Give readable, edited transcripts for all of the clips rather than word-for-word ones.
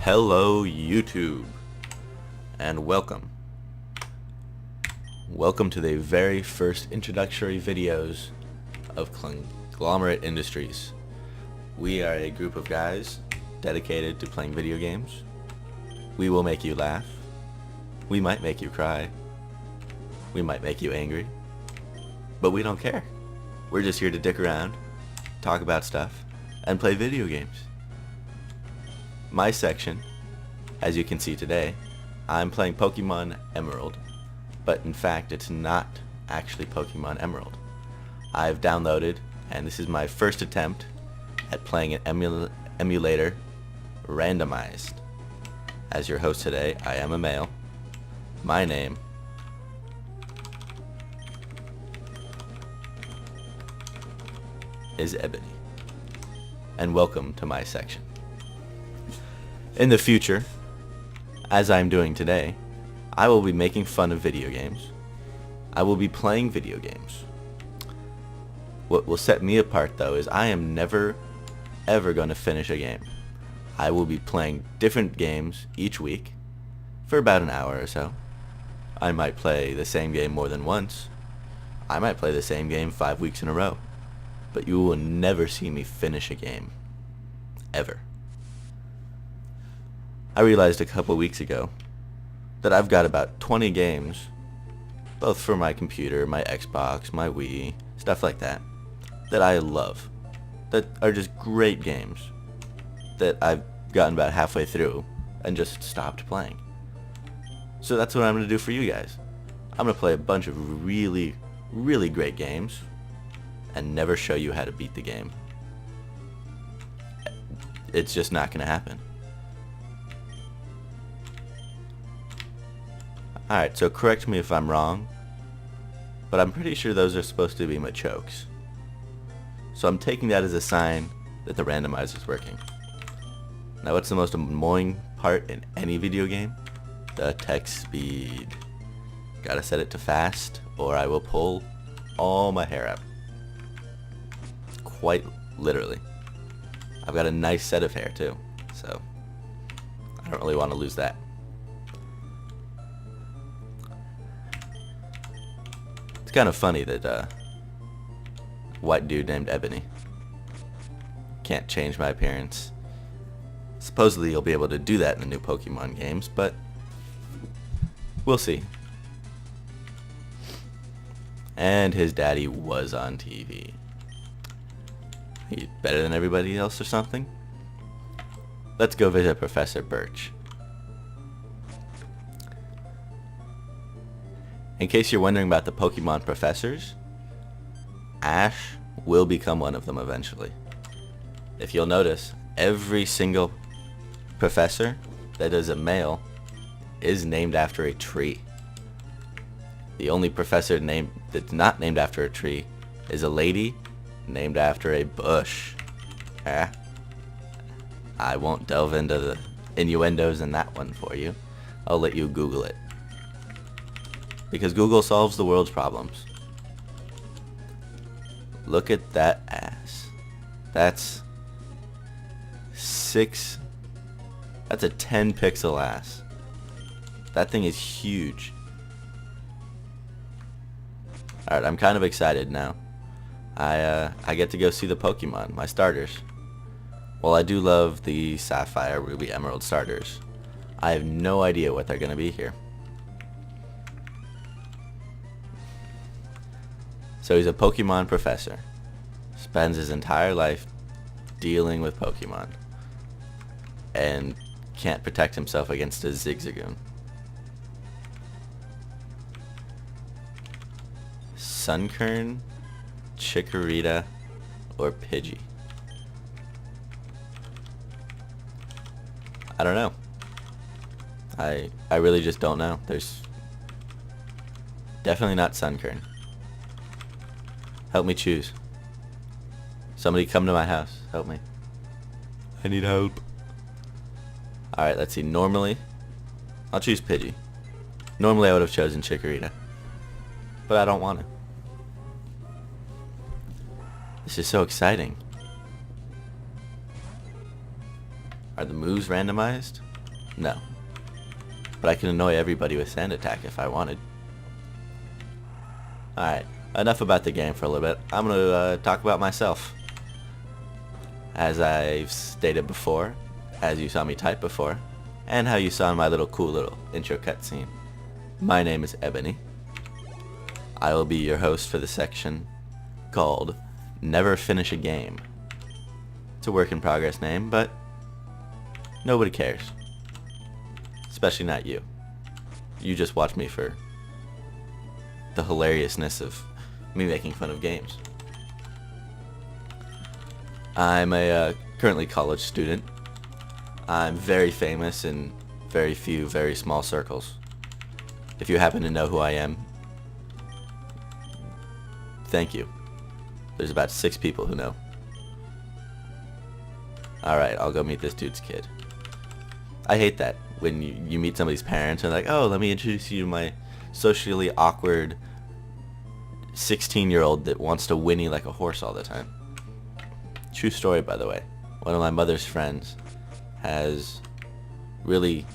Hello YouTube, and welcome to the very first introductory videos of Conglomerate Industries. We are a group of guys dedicated to playing video games. We will make you laugh, we might make you cry, we might make you angry, but we don't care. We're just here to dick around, talk about stuff, and play video games. My section, as you can see today, I'm playing Pokemon Emerald, but in fact it's not actually Pokemon Emerald. I've downloaded, and this is my first attempt at playing an emulator randomized. As your host today, I am a male. My name is Ebony, and welcome to my section. In the future, as I'm doing today, I will be making fun of video games. I will be playing video games. What will set me apart though is I am never ever going to finish a game. I will be playing different games each week for about an hour or so. I might play the same game more than once. I might play the same game 5 weeks in a row. But you will never see me finish a game. Ever. I realized a couple weeks ago that I've got about 20 games, both for my computer, my Xbox, my Wii, stuff like that, that I love, that are just great games, that I've gotten about halfway through and just stopped playing. So that's what I'm going to do for you guys. I'm going to play a bunch of really, really great games and never show you how to beat the game. It's just not going to happen. Alright, so correct me if I'm wrong, but I'm pretty sure those are supposed to be my chokes. So I'm taking that as a sign that the randomizer is working. Now what's the most annoying part in any video game? The text speed. Gotta set it to fast or I will pull all my hair out. Quite literally. I've got a nice set of hair too, so I don't really want to lose that. It's kind of funny that white dude named Ebony can't change my appearance. Supposedly you'll be able to do that in the new Pokemon games, but we'll see. And his daddy was on TV. He's better than everybody else or something? Let's go visit Professor Birch. In case you're wondering about the Pokemon professors, Ash will become one of them eventually. If you'll notice, every single professor that is a male is named after a tree. The only professor that's not named after a tree is a lady named after a bush. I won't delve into the innuendos in that one for you. I'll let you Google it. Because Google solves the world's problems. Look at that ass. That's a 10 pixel ass. That thing is huge. Alright, I'm kind of excited now. I get to go see the Pokemon, my starters. Well, I do love the Sapphire, Ruby, Emerald starters. I have no idea what they're going to be here. So he's a Pokemon professor. Spends his entire life dealing with Pokemon. And can't protect himself against a Zigzagoon. Sunkern, Chikorita, or Pidgey. I don't know. I really just don't know. There's definitely not Sunkern. Help me choose. Somebody come to my house. Help me. I need help. Alright, let's see. Normally, I'll choose Pidgey. Normally I would have chosen Chikorita. But I don't want to. This is so exciting. Are the moves randomized? No. But I can annoy everybody with sand attack if I wanted. Alright, enough about the game for a little bit. I'm going to talk about myself. As I've stated before, as you saw me type before, and how you saw in my cool little intro cutscene. My name is Ebony. I will be your host for the section called Never Finish a Game. It's a work in progress name, but nobody cares. Especially not you. You just watch me for the hilariousness of me making fun of games. I'm a currently college student. I'm very famous in very few, very small circles. If you happen to know who I am, thank you. There's about 6 people who know. Alright, I'll go meet this dude's kid. I hate that when you meet somebody's parents and they're like, oh, let me introduce you to my socially awkward 16-year-old that wants to whinny like a horse all the time. True story, by the way. One of my mother's friends has really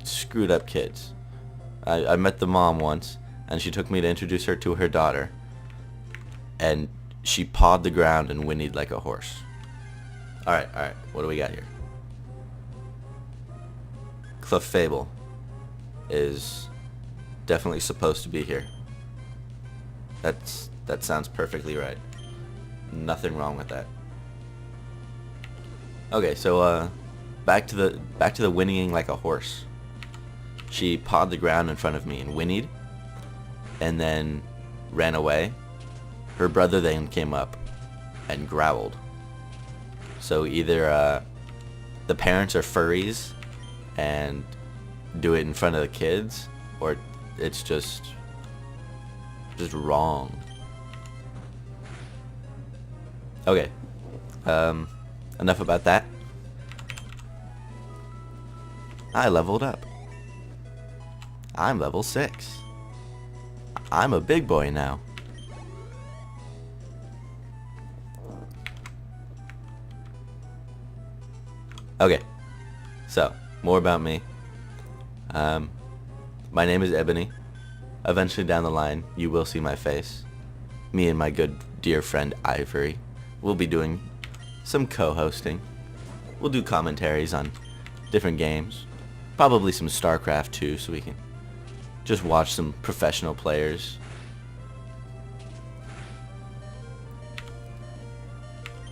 screwed up kids. I met the mom once, and she took me to introduce her to her daughter, and she pawed the ground and whinnied like a horse. Alright, what do we got here? Clefable is definitely supposed to be here. That sounds perfectly right. Nothing wrong with that. Okay, so back to the whinnying like a horse. She pawed the ground in front of me and whinnied, and then ran away. Her brother then came up and growled. So either the parents are furries and do it in front of the kids, or it's just wrong. Okay, enough about that. I leveled up. I'm level 6. I'm a big boy now. Okay, so more about me. My name is Ebony. Eventually down the line, you will see my face. Me and my good dear friend Ivory will be doing some co-hosting. We'll do commentaries on different games. Probably some StarCraft too, so we can just watch some professional players.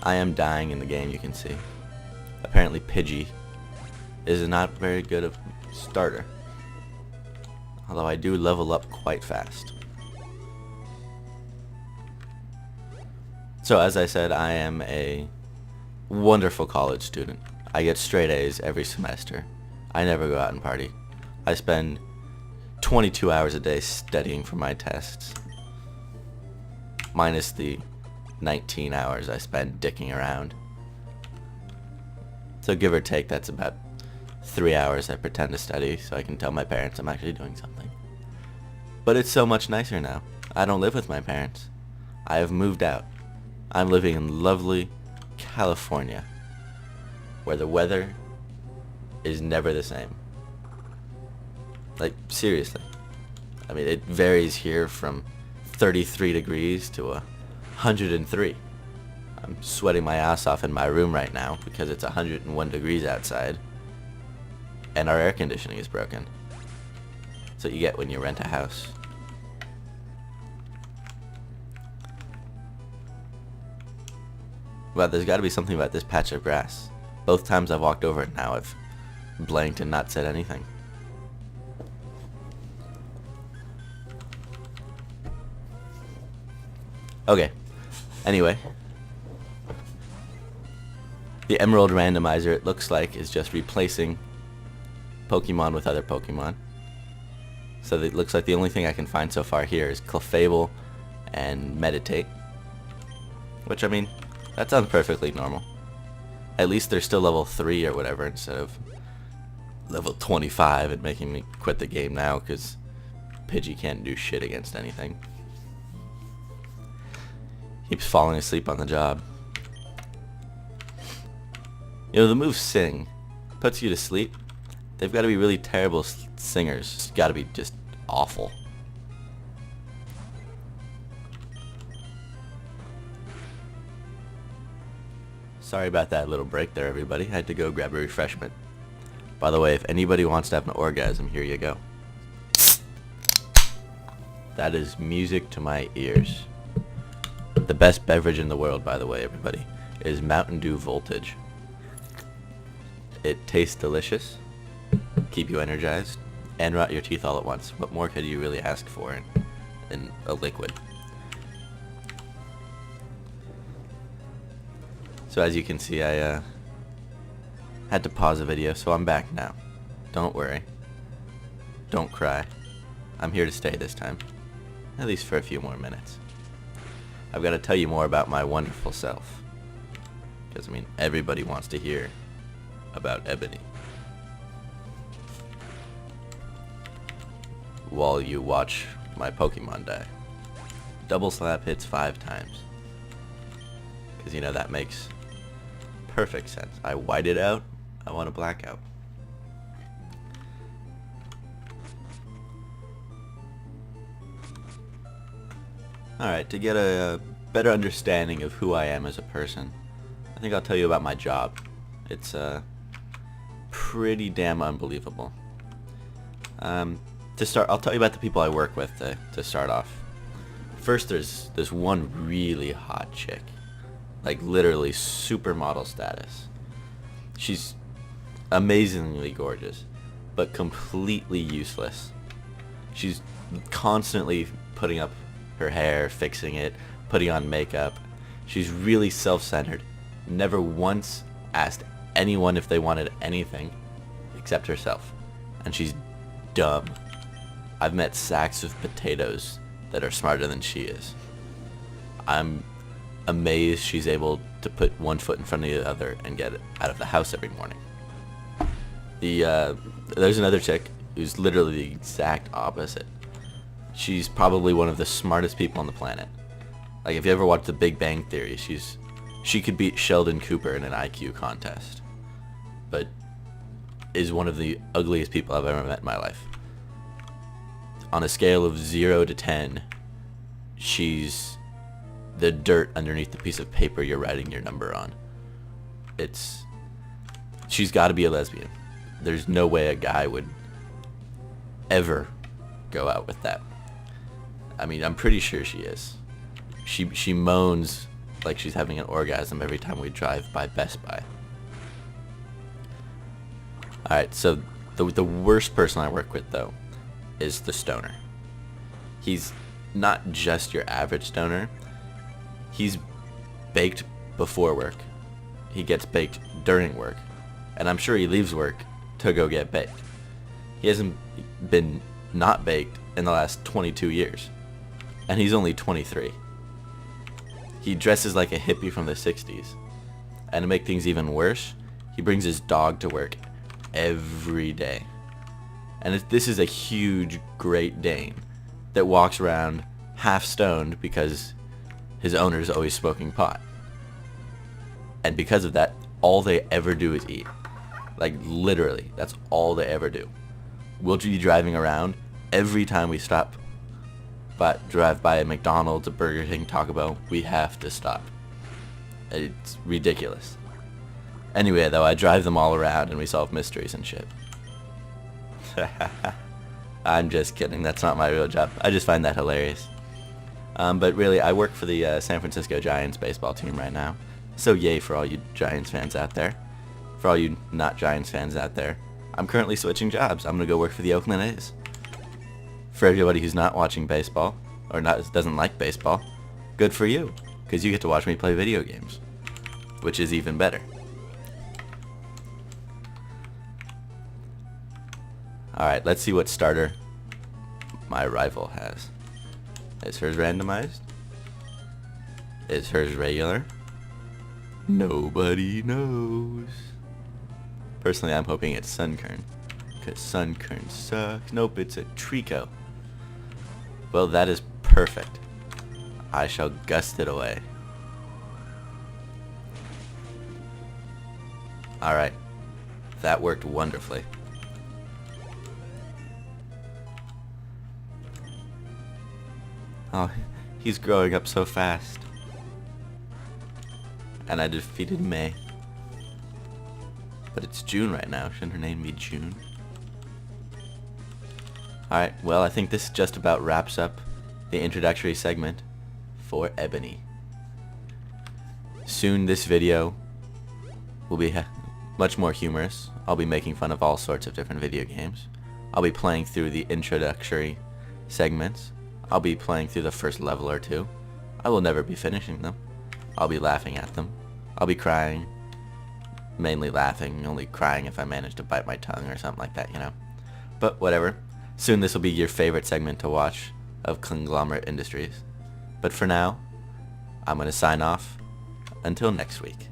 I am dying in the game, you can see. Apparently Pidgey is not very good of a starter. Although I do level up quite fast. So as I said, I am a wonderful college student. I get straight A's every semester. I never go out and party. I spend 22 hours a day studying for my tests. Minus the 19 hours I spend dicking around. So give or take, that's about 3 hours I pretend to study so I can tell my parents I'm actually doing something. But it's so much nicer now. I don't live with my parents. I have moved out. I'm living in lovely California, where the weather is never the same. Like, seriously. I mean, it varies here from 33 degrees to 103. I'm sweating my ass off in my room right now because it's 101 degrees outside and our air conditioning is broken. That's what you get when you rent a house. But there's got to be something about this patch of grass. Both times I've walked over it now, I've blanked and not said anything. Okay, anyway. The Emerald Randomizer, it looks like, is just replacing Pokemon with other Pokemon. So it looks like the only thing I can find so far here is Clefable and Meditate. Which, I mean, that sounds perfectly normal. At least they're still level 3 or whatever instead of level 25 and making me quit the game now because Pidgey can't do shit against anything. Keeps falling asleep on the job. You know, the move Sing puts you to sleep. They've got to be really terrible singers. It's got to be just awful. Sorry about that little break there, everybody. I had to go grab a refreshment. By the way, if anybody wants to have an orgasm, here you go. That is music to my ears. The best beverage in the world, by the way, everybody, is Mountain Dew Voltage. It tastes delicious, keep you energized, and rot your teeth all at once. What more could you really ask for in a liquid? So as you can see, I had to pause the video, so I'm back now. Don't worry. Don't cry. I'm here to stay this time. At least for a few more minutes. I've got to tell you more about my wonderful self. Because, I mean, everybody wants to hear about Ebony. While you watch my Pokemon die. Double slap hits 5 times. Because, you know, that makes perfect sense. I white it out, I want a blackout. Alright, to get a better understanding of who I am as a person, I think I'll tell you about my job. It's pretty damn unbelievable. To start, I'll tell you about the people I work with to start off. First, there's this one really hot chick. Like literally supermodel status. She's amazingly gorgeous, but completely useless. She's constantly putting up her hair, fixing it, putting on makeup. She's really self-centered. Never once asked anyone if they wanted anything except herself. And she's dumb. I've met sacks of potatoes that are smarter than she is. I'm amazed she's able to put one foot in front of the other and get out of the house every morning. There's another chick who's literally the exact opposite. She's probably one of the smartest people on the planet. Like, if you ever watched The Big Bang Theory, she could beat Sheldon Cooper in an IQ contest, but is one of the ugliest people I've ever met in my life. On a scale of 0 to 10, she's the dirt underneath the piece of paper you're writing your number on. She's got to be a lesbian. There's no way a guy would ever go out with that. I mean, I'm pretty sure she is. She moans like she's having an orgasm every time we drive by Best Buy. Alright, so the worst person I work with, though, is the stoner. He's not just your average stoner. He's baked before work. He gets baked during work. And I'm sure he leaves work to go get baked. He hasn't been not baked in the last 22 years. And he's only 23. He dresses like a hippie from the 60s. And to make things even worse, he brings his dog to work every day. And this is a huge Great Dane that walks around half stoned because his owner's always smoking pot. And because of that, all they ever do is eat. Like, literally, that's all they ever do. We'll be driving around every time we stop, but drive by a McDonald's, a Burger King, Taco Bell, we have to stop. It's ridiculous. Anyway, though, I drive them all around and we solve mysteries and shit. I'm just kidding. That's not my real job. I just find that hilarious. But really, I work for the San Francisco Giants baseball team right now. So yay for all you Giants fans out there. For all you not Giants fans out there, I'm currently switching jobs. I'm going to go work for the Oakland A's. For everybody who's not watching baseball, or doesn't like baseball, good for you, because you get to watch me play video games, which is even better. Alright, let's see what starter my rival has. Is hers randomized? Is hers regular? Nobody knows. Personally, I'm hoping it's Sunkern, because Sunkern sucks. Nope, it's a Trico. Well, that is perfect. I shall gust it away. Alright. That worked wonderfully. Oh, he's growing up so fast. And I defeated May. But it's June right now. Shouldn't her name be June? Alright, well, I think this just about wraps up the introductory segment for Ebony. Soon this video will be much more humorous. I'll be making fun of all sorts of different video games. I'll be playing through the introductory segments. I'll be playing through the first level or two. I will never be finishing them. I'll be laughing at them. I'll be crying. Mainly laughing, only crying if I manage to bite my tongue or something like that, you know. But whatever. Soon this will be your favorite segment to watch of Conglomerate Industries. But for now, I'm going to sign off. Until next week.